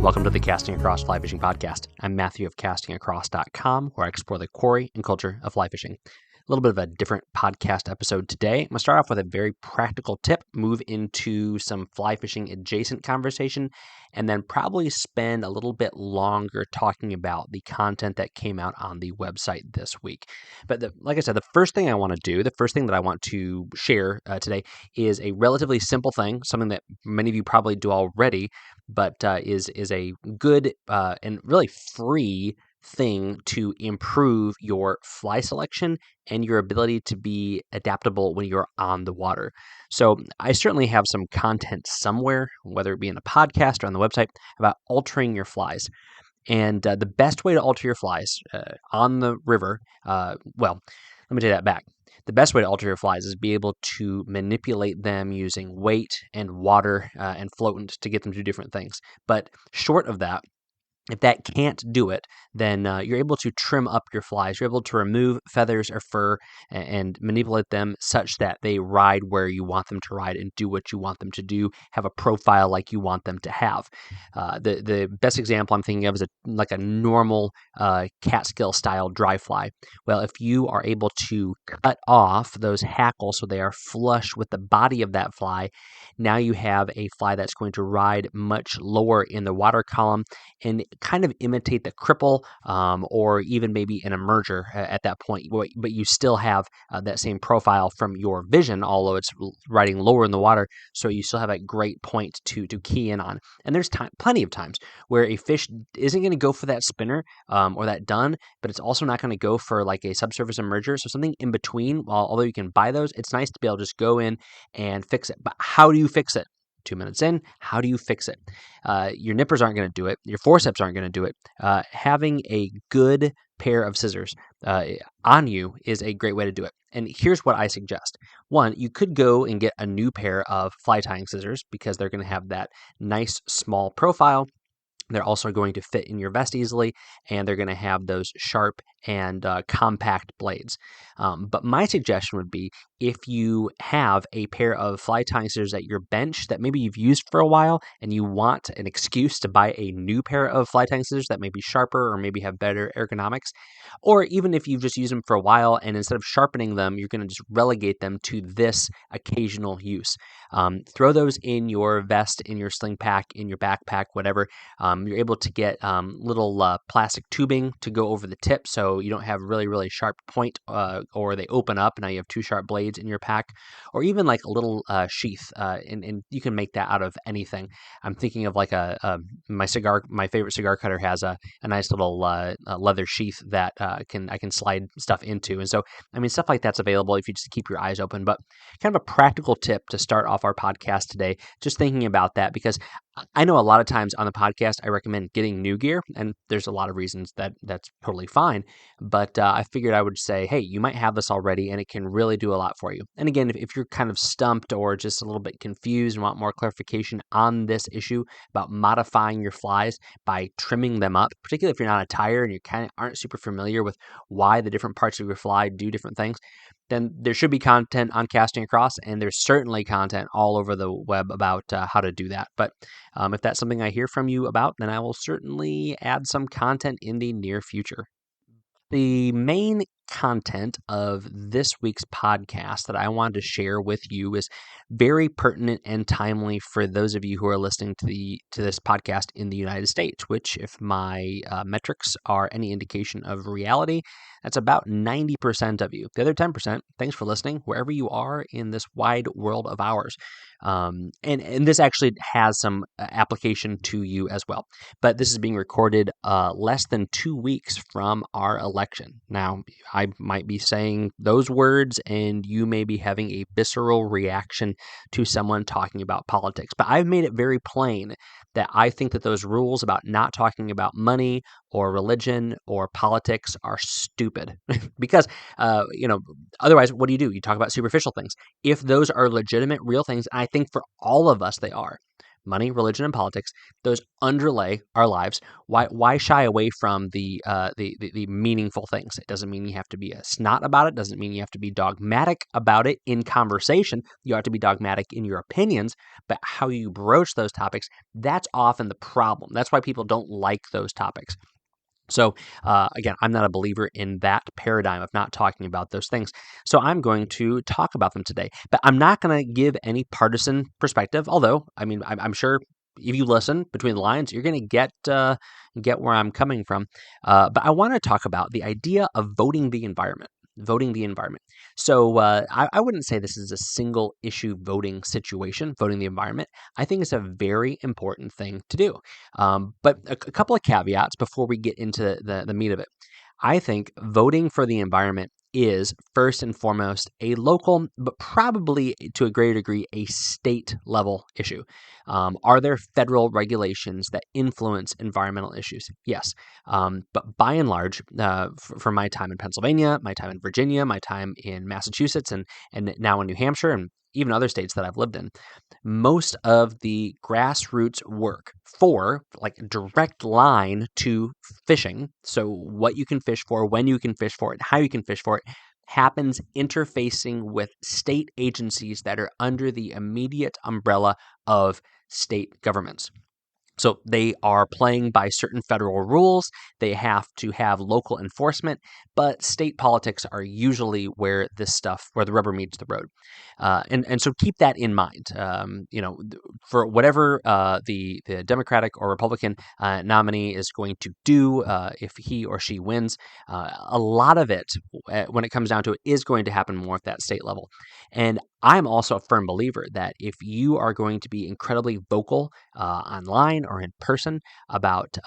Welcome to the Casting Across Fly Fishing Podcast. I'm Matthew of castingacross.com, where I explore the quarry and culture of fly fishing. A little bit of a different podcast episode today. I'm going to start off with a very practical tip, move into some fly fishing adjacent conversation, and then probably spend a little bit longer talking about the content that came out on the website this week. But like I said, the first thing I want to do, the first thing that I want to share today is a relatively simple thing, something that many of you probably do already, but is a good and really free thing to improve your fly selection and your ability to be adaptable when you're on the water. So I certainly have some content somewhere, whether it be in a podcast or on the website, about altering your flies. And the best way to alter your flies on the river, let me take that back. The best way to alter your flies is be able to manipulate them using weight and water and floatant to get them to do different things. But short of that, if that can't do it, then you're able to trim up your flies. You're able to remove feathers or fur and manipulate them such that they ride where you want them to ride and do what you want them to do, have a profile like you want them to have. The best example I'm thinking of is like a normal catskill style dry fly. Well, if you are able to cut off those hackles so they are flush with the body of that fly, now you have a fly that's going to ride much lower in the water column and kind of imitate the cripple or even maybe an emerger at that point, but you still have that same profile from your vision, although it's riding lower in the water, so you still have a great point to key in on. And there's plenty of times where a fish isn't going to go for that spinner or that dun, but it's also not going to go for like a subsurface emerger, so something in between. Although you can buy those, it's nice to be able to just go in and fix it. But how do you fix it? 2 minutes in, how do you fix it? Your nippers aren't going to do it. Your forceps aren't going to do it. Having a good pair of scissors on you is a great way to do it. And here's what I suggest. One, you could go and get a new pair of fly tying scissors because they're going to have that nice small profile. They're also going to fit in your vest easily, and they're going to have those sharp and compact blades. But my suggestion would be if you have a pair of fly tying scissors at your bench that maybe you've used for a while and you want an excuse to buy a new pair of fly tying scissors that may be sharper or maybe have better ergonomics, or even if you've just used them for a while and instead of sharpening them, you're going to just relegate them to this occasional use. Throw those in your vest, in your sling pack, in your backpack, whatever. You're able to get little plastic tubing to go over the tip so you don't have really, really sharp point or they open up and now you have two sharp blades in your pack, or even like a little sheath, and you can make that out of anything. I'm thinking of like my favorite cigar cutter has a nice little leather sheath that I can slide stuff into. And so, I mean, stuff like that's available if you just keep your eyes open. But kind of a practical tip to start off our podcast today, just thinking about that, because I know a lot of times on the podcast, I recommend getting new gear, and there's a lot of reasons that's totally fine. But I figured I would say, hey, you might have this already, and it can really do a lot for you. And again, if you're kind of stumped or just a little bit confused and want more clarification on this issue about modifying your flies by trimming them up, particularly if you're not a tyer and you kind of aren't super familiar with why the different parts of your fly do different things, then there should be content on Casting Across, and there's certainly content all over the web about how to do that. But if that's something I hear from you about, then I will certainly add some content in the near future. The main content of this week's podcast that I wanted to share with you is very pertinent and timely for those of you who are listening to this podcast in the United States, which, if my metrics are any indication of reality, that's about 90% of you. The other 10%, thanks for listening, wherever you are in this wide world of ours. And this actually has some application to you as well. But this is being recorded less than 2 weeks from our election. Now, I might be saying those words and you may be having a visceral reaction to someone talking about politics. But I've made it very plain that I think that those rules about not talking about money or religion or politics are stupid. Because, otherwise, what do? You talk about superficial things. If those are legitimate, real things, and I think for all of us they are. money, religion, and politics, those underlay our lives. Why shy away from the meaningful things? It doesn't mean you have to be a snot about it. Doesn't mean you have to be dogmatic about it in conversation. You have to be dogmatic in your opinions, but how you broach those topics, that's often the problem. That's why people don't like those topics. So again, I'm not a believer in that paradigm of not talking about those things. So I'm going to talk about them today, but I'm not going to give any partisan perspective. Although, I mean, I'm sure if you listen between the lines, you're going to get where I'm coming from. But I want to talk about the idea of voting the environment. Voting the environment. So I wouldn't say this is a single issue voting situation, voting the environment. I think it's a very important thing to do. But a couple of caveats before we get into the meat of it. I think voting for the environment is first and foremost a local, but probably to a greater degree, a state level issue. Are there federal regulations that influence environmental issues? Yes. But by and large, for my time in Pennsylvania, my time in Virginia, my time in Massachusetts, and now in New Hampshire, and even other states that I've lived in, most of the grassroots work for like direct line to fishing, so what you can fish for, when you can fish for it, how you can fish for it, happens interfacing with state agencies that are under the immediate umbrella of state governments. So they are playing by certain federal rules. They have to have local enforcement, but state politics are usually where the rubber meets the road. And so keep that in mind. For whatever the Democratic or Republican nominee is going to do, if he or she wins, a lot of it, when it comes down to it, is going to happen more at that state level. And I'm also a firm believer that if you are going to be incredibly vocal online or in person about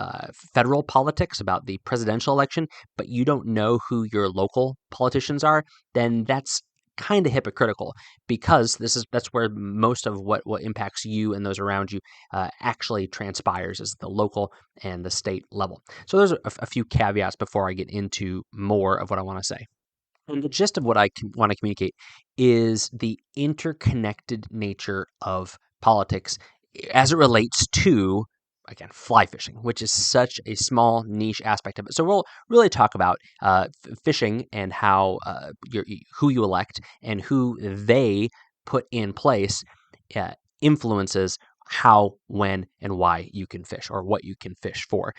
federal politics, about the presidential election, but you don't know who your local politicians are, then that's kind of hypocritical, because that's where most of what impacts you and those around you actually transpires, is the local and the state level. So there's a few caveats before I get into more of what I want to say. And the gist of what I want to communicate is the interconnected nature of politics as it relates to, again, fly fishing, which is such a small niche aspect of it. So we'll really talk about fishing and how who you elect and who they put in place influences how, when, and why you can fish, or what you can fish for.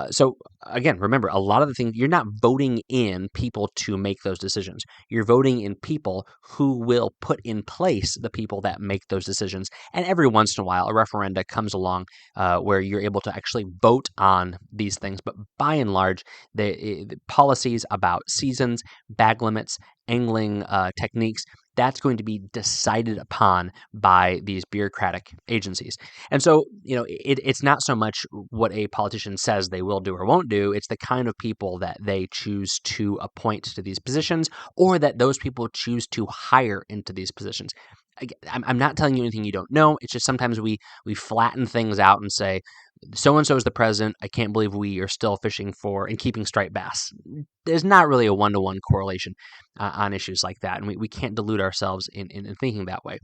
So again, remember, a lot of the things, you're not voting in people to make those decisions. You're voting in people who will put in place the people that make those decisions. And every once in a while, a referenda comes along where you're able to actually vote on these things. But by and large, the policies about seasons, bag limits, angling techniques, that's going to be decided upon by these bureaucratic agencies. And so, it's not so much what a politician says they will do or won't do. It's the kind of people that they choose to appoint to these positions, or that those people choose to hire into these positions. I'm not telling you anything you don't know. It's just sometimes we flatten things out and say, so-and-so is the president. I can't believe we are still fishing for and keeping striped bass. There's not really a one-to-one correlation on issues like that, and we can't delude ourselves in thinking that way.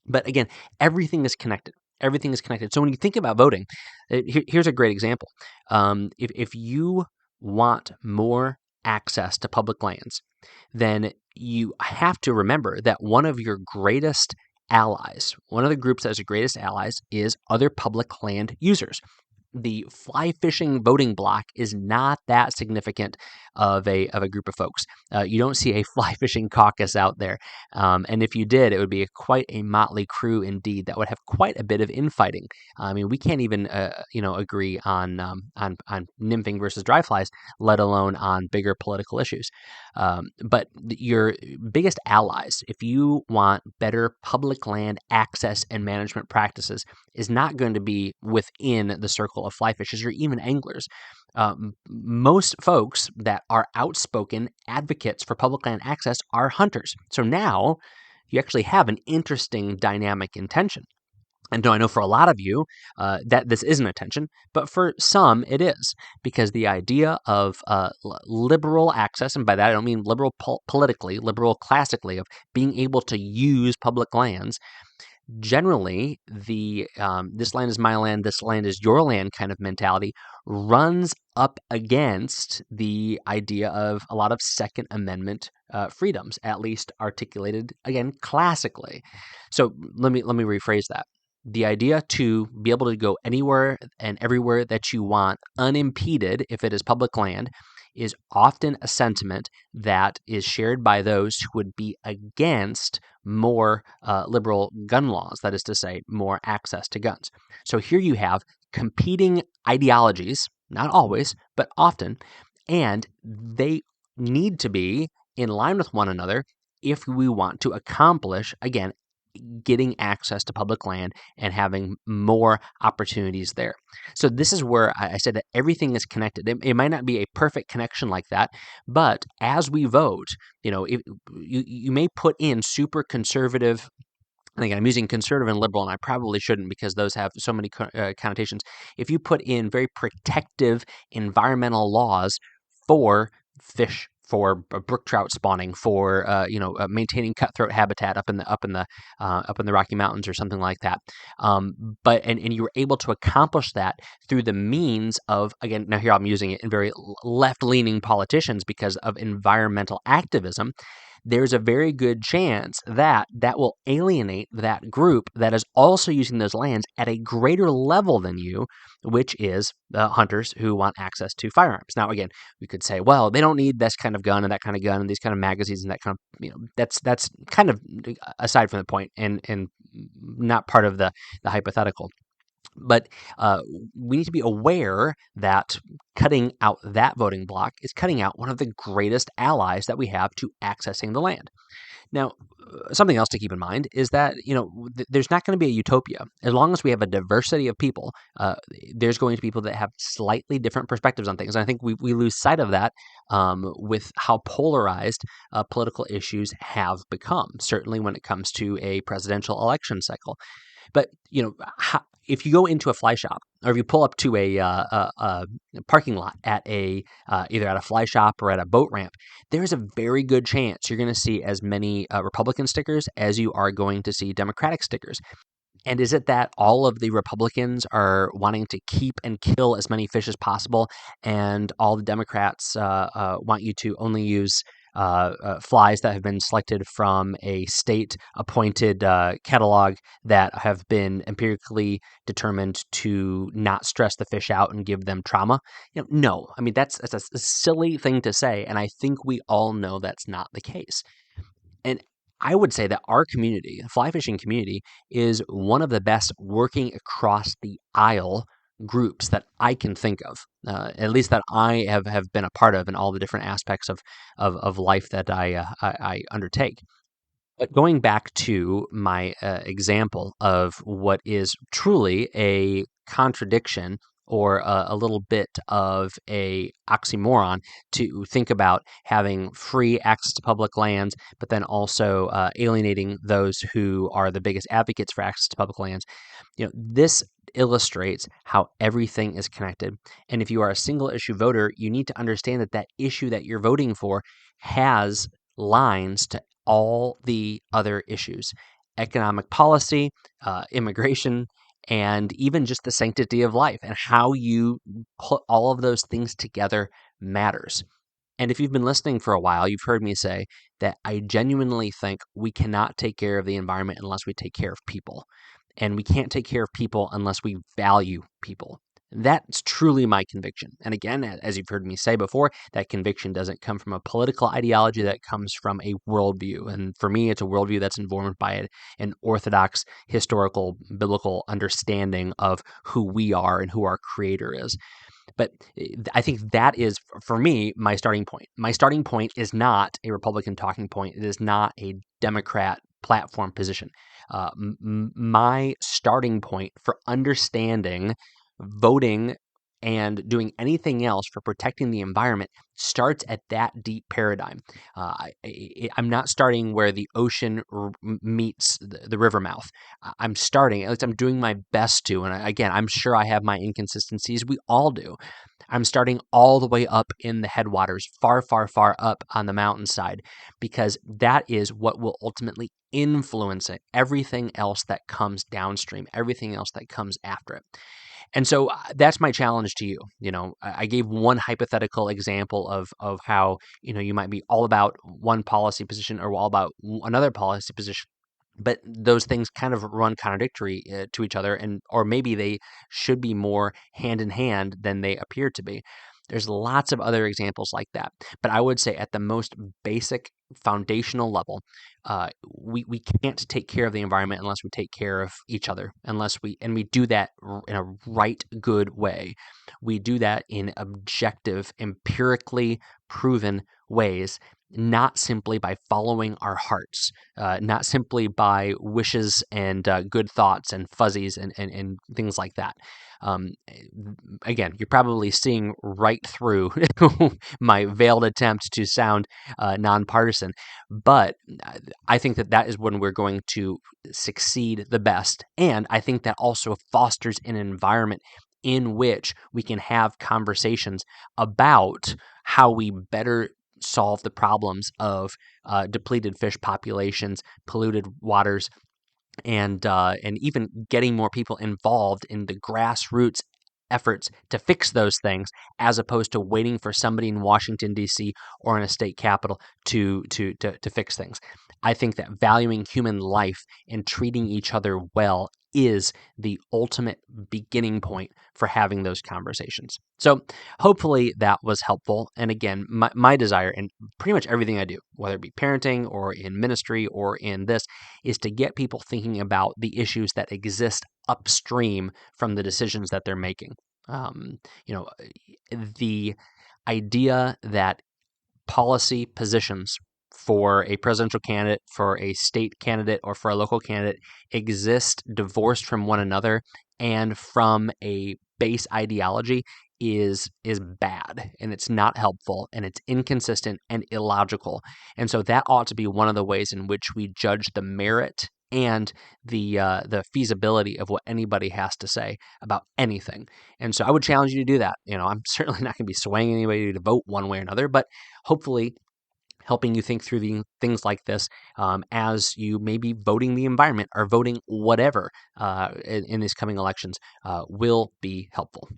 But again, everything is connected. Everything is connected. So when you think about voting, here's a great example. If you want more access to public lands, then you have to remember that one of your greatest allies, one of the groups that has the greatest allies, is other public land users. The fly fishing voting block is not that significant of a group of folks. You don't see a fly fishing caucus out there, and if you did, it would be quite a motley crew indeed. That would have quite a bit of infighting. I mean, we can't even agree on nymphing versus dry flies, let alone on bigger political issues. But your biggest allies, if you want better public land access and management practices, is not going to be within the circle of fly fishers or even anglers. Most folks that are outspoken advocates for public land access are hunters. So now you actually have an interesting dynamic in tension. And I know for a lot of you that this isn't a tension, but for some it is, because the idea of liberal access, and by that I don't mean liberal politically, liberal classically, of being able to use public lands, generally the this land is my land, this land is your land kind of mentality runs up against the idea of a lot of Second Amendment freedoms, at least articulated again classically. So let me rephrase that. The idea to be able to go anywhere and everywhere that you want unimpeded, if it is public land, is often a sentiment that is shared by those who would be against more liberal gun laws, that is to say, more access to guns. So here you have competing ideologies, not always, but often, and they need to be in line with one another if we want to accomplish, again, getting access to public land and having more opportunities there. So this is where I said that everything is connected. It might not be a perfect connection like that, but as we vote, if you may put in super conservative. And again, I'm using conservative and liberal, and I probably shouldn't because those have so many connotations. If you put in very protective environmental laws for fish, for brook trout spawning, for maintaining cutthroat habitat up in the Rocky Mountains or something like that, but you were able to accomplish that through the means of, again, now here I'm using it in very left-leaning politicians because of environmental activism. There's a very good chance that that will alienate that group that is also using those lands at a greater level than you, which is the hunters who want access to firearms. Now, again, we could say, well, they don't need this kind of gun and that kind of gun and these kind of magazines and that kind of, that's kind of aside from the point and not part of the hypothetical. But we need to be aware that cutting out that voting block is cutting out one of the greatest allies that we have to accessing the land. Now, something else to keep in mind is that there's not going to be a utopia as long as we have a diversity of people. There's going to be people that have slightly different perspectives on things, and I think we lose sight of that with how polarized political issues have become. Certainly, when it comes to a presidential election cycle. But if you go into a fly shop, or if you pull up to a parking lot at either at a fly shop or at a boat ramp, there's a very good chance you're going to see as many Republican stickers as you are going to see Democratic stickers. And is it that all of the Republicans are wanting to keep and kill as many fish as possible, and all the Democrats want you to only use flies that have been selected from a state-appointed catalog that have been empirically determined to not stress the fish out and give them trauma? No. I mean, that's a silly thing to say, and I think we all know that's not the case. And I would say that our community, the fly fishing community, is one of the best working across the aisle groups that I can think of, at least that I have been a part of in all the different aspects of life that I undertake. But going back to my example of what is truly a contradiction or a little bit of a oxymoron to think about having free access to public lands, but then also alienating those who are the biggest advocates for access to public lands. This illustrates how everything is connected. And if you are a single issue voter, you need to understand that that issue that you're voting for has lines to all the other issues: economic policy, immigration, and even just the sanctity of life, and how you put all of those things together matters. And if you've been listening for a while, you've heard me say that I genuinely think we cannot take care of the environment unless we take care of people. And we can't take care of people unless we value people. That's truly my conviction. And again, as you've heard me say before, that conviction doesn't come from a political ideology, that comes from a worldview. And for me, it's a worldview that's informed by an orthodox, historical, biblical understanding of who we are and who our creator is. But I think that is, for me, my starting point. My starting point is not a Republican talking point. It is not a Democrat platform position. My starting point for understanding voting and doing anything else for protecting the environment starts at that deep paradigm. I'm not starting where the ocean meets the river mouth. I'm starting, at least I'm doing my best to, and again, I'm sure I have my inconsistencies. We all do. I'm starting all the way up in the headwaters, far, far, far up on the mountainside, because that is what will ultimately influence it, everything else that comes downstream, everything else that comes after it. And so that's my challenge to you. I gave one hypothetical example of how, you might be all about one policy position or all about another policy position. But those things kind of run contradictory to each other, or maybe they should be more hand in hand than they appear to be. There's lots of other examples like that. But I would say at the most basic foundational level, we can't take care of the environment unless we take care of each other, and we do that in a right good way. We do that in objective, empirically proven ways, not simply by following our hearts, not simply by wishes and good thoughts and fuzzies and things like that. Again, you're probably seeing right through my veiled attempt to sound nonpartisan, but I think that is when we're going to succeed the best. And I think that also fosters an environment in which we can have conversations about how we better solve the problems of depleted fish populations, polluted waters, and even getting more people involved in the grassroots efforts to fix those things, as opposed to waiting for somebody in Washington, D.C. or in a state capital to fix things. I think that valuing human life and treating each other well is the ultimate beginning point for having those conversations. So hopefully that was helpful. And again, my desire in pretty much everything I do, whether it be parenting or in ministry or in this, is to get people thinking about the issues that exist upstream from the decisions that they're making. The idea that policy positions for a presidential candidate, for a state candidate, or for a local candidate exist divorced from one another and from a base ideology is bad, and it's not helpful, and it's inconsistent and illogical. And so that ought to be one of the ways in which we judge the merit and the feasibility of what anybody has to say about anything. And so I would challenge you to do that. I'm certainly not going to be swaying anybody to vote one way or another, but hopefully helping you think through things like this as you may be voting the environment or voting whatever in these coming elections will be helpful.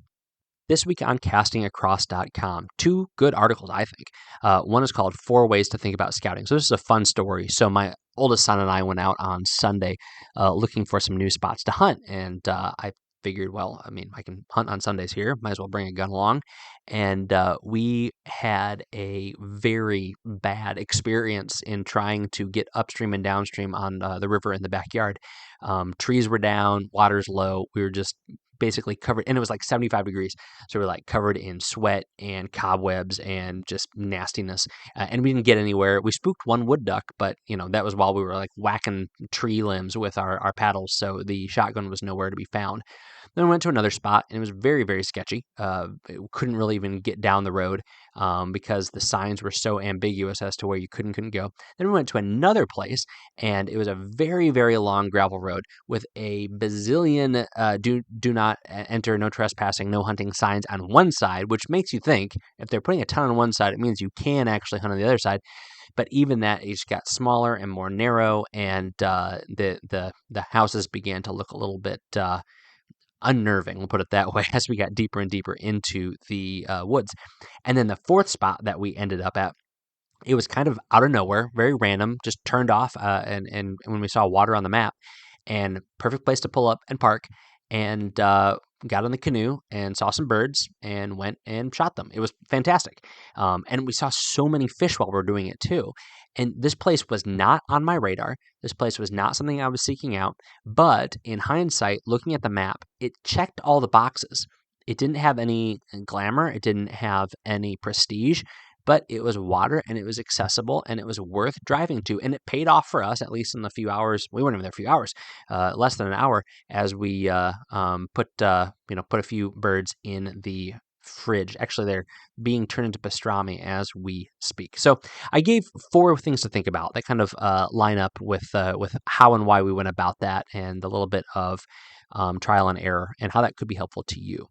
This week on castingacross.com, two good articles, I think. One is called 4 Ways to Think About Scouting. So this is a fun story. So my oldest son and I went out on Sunday looking for some new spots to hunt. And I figured, well, I can hunt on Sundays here. Might as well bring a gun along. And we had a very bad experience in trying to get upstream and downstream on the river in the backyard. Trees were down, water's low. We were just basically covered, and it was like 75 degrees. So we're like covered in sweat and cobwebs and just nastiness. And we didn't get anywhere. We spooked one wood duck, but that was while we were like whacking tree limbs with our paddles. So the shotgun was nowhere to be found. Then we went to another spot, and it was very, very sketchy. Couldn't really even get down the road because the signs were so ambiguous as to where you couldn't go. Then we went to another place, and it was a very, very long gravel road with a bazillion do not enter, no trespassing, no hunting signs on one side, which makes you think if they're putting a ton on one side, it means you can actually hunt on the other side. But even that, it just got smaller and more narrow, and the houses began to look a little bit unnerving, we'll put it that way, as we got deeper and deeper into the woods. And then the fourth spot that we ended up at, it was kind of out of nowhere, very random, just turned off, and when we saw water on the map, and perfect place to pull up and park, and got on the canoe and saw some birds and went and shot them. It was fantastic. And we saw so many fish while we were doing it too. And this place was not on my radar. This place was not something I was seeking out. But in hindsight, looking at the map, it checked all the boxes. It didn't have any glamour. It didn't have any prestige. but it was water and it was accessible and it was worth driving to. And it paid off for us, at least in the few hours. We weren't even there a few hours, less than an hour, as we put a few birds in the fridge. Actually, they're being turned into pastrami as we speak. So I gave 4 things to think about that kind of line up with how and why we went about that, and a little bit of trial and error and how that could be helpful to you.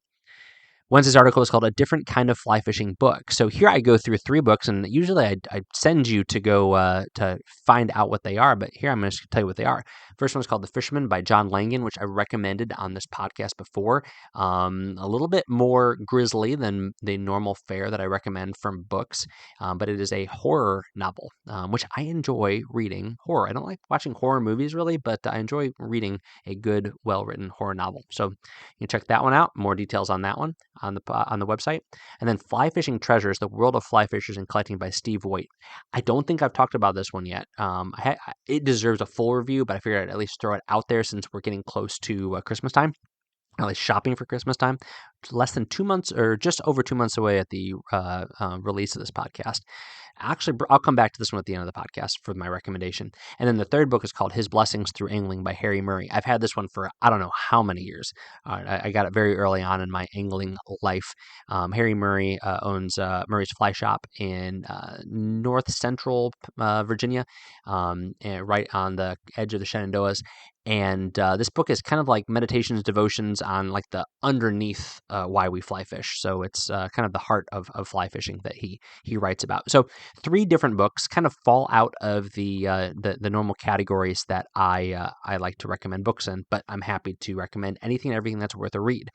Wednesday's article is called A Different Kind of Fly Fishing Book. So here I go through 3 books, and usually I send you to go to find out what they are, but here I'm going to tell you what they are. First one is called The Fisherman by John Langan, which I recommended on this podcast before. A little bit more grisly than the normal fare that I recommend from books, but it is a horror novel, which I enjoy reading horror. I don't like watching horror movies really, but I enjoy reading a good, well-written horror novel. So you can check that one out. More details on that one on the website. And then Fly Fishing Treasures, The World of Fly Fishers and Collecting by Steve Voigt. I don't think I've talked about this one yet. It deserves a full review, but I figured I'd at least throw it out there since we're getting close to Christmas time. At least shopping for Christmas time. Less than 2 months, or just over 2 months away at the release of this podcast. Actually, I'll come back to this one at the end of the podcast for my recommendation. And then the third book is called His Blessings Through Angling by Harry Murray. I've had this one for I don't know how many years. I got it very early on in my angling life. Harry Murray owns Murray's Fly Shop in north central Virginia, and right on the edge of the Shenandoahs. And this book is kind of like meditations, devotions on like the underneath why we fly fish. So it's kind of the heart of fly fishing that he writes about. So 3 different books kind of fall out of the normal categories that I like to recommend books in, but I'm happy to recommend anything and everything that's worth a read.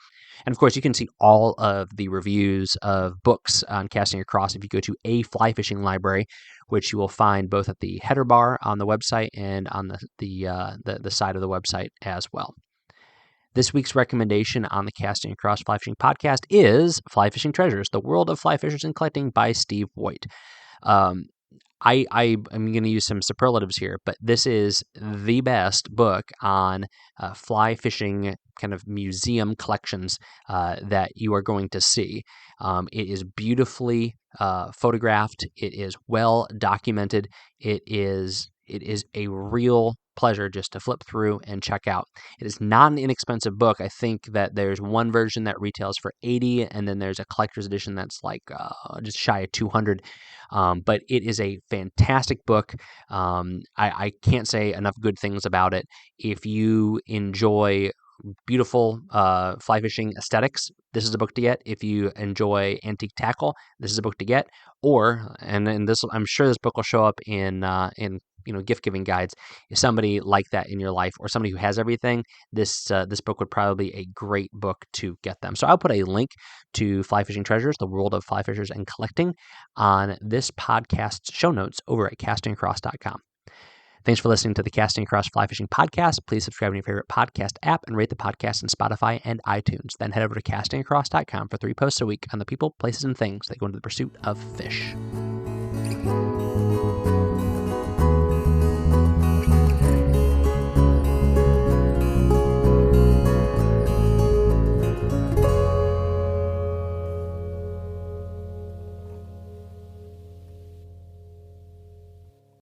And of course, you can see all of the reviews of books on Casting Across if you go to a fly fishing library, which you will find both at the header bar on the website and on the side of the website as well. This week's recommendation on the Casting Across Fly Fishing podcast is Fly Fishing Treasures, The World of Fly Fishers and Collecting by Steve Voigt. I am going to use some superlatives here, but this is the best book on fly fishing kind of museum collections that you are going to see. It is beautifully photographed. It is well documented. It is a real pleasure just to flip through and check out. It is not an inexpensive book. I think that there's one version that retails for $80, and then there's a collector's edition that's like just shy of $200. But it is a fantastic book. I can't say enough good things about it. If you enjoy beautiful fly fishing aesthetics, this is a book to get. If you enjoy antique tackle, this is a book to get. Or and this, I'm sure this book will show up in gift giving guides. If somebody like that in your life, or somebody who has everything, this book would probably be a great book to get them. So I'll put a link to Fly Fishing Treasures, The World of Fly Fishers and Collecting, on this podcast's show notes over at castingacross.com. Thanks for listening to the Casting Across Fly Fishing podcast. Please subscribe in your favorite podcast app and rate the podcast in Spotify and iTunes. Then head over to castingacross.com for 3 posts a week on the people, places, and things that go into the pursuit of fish.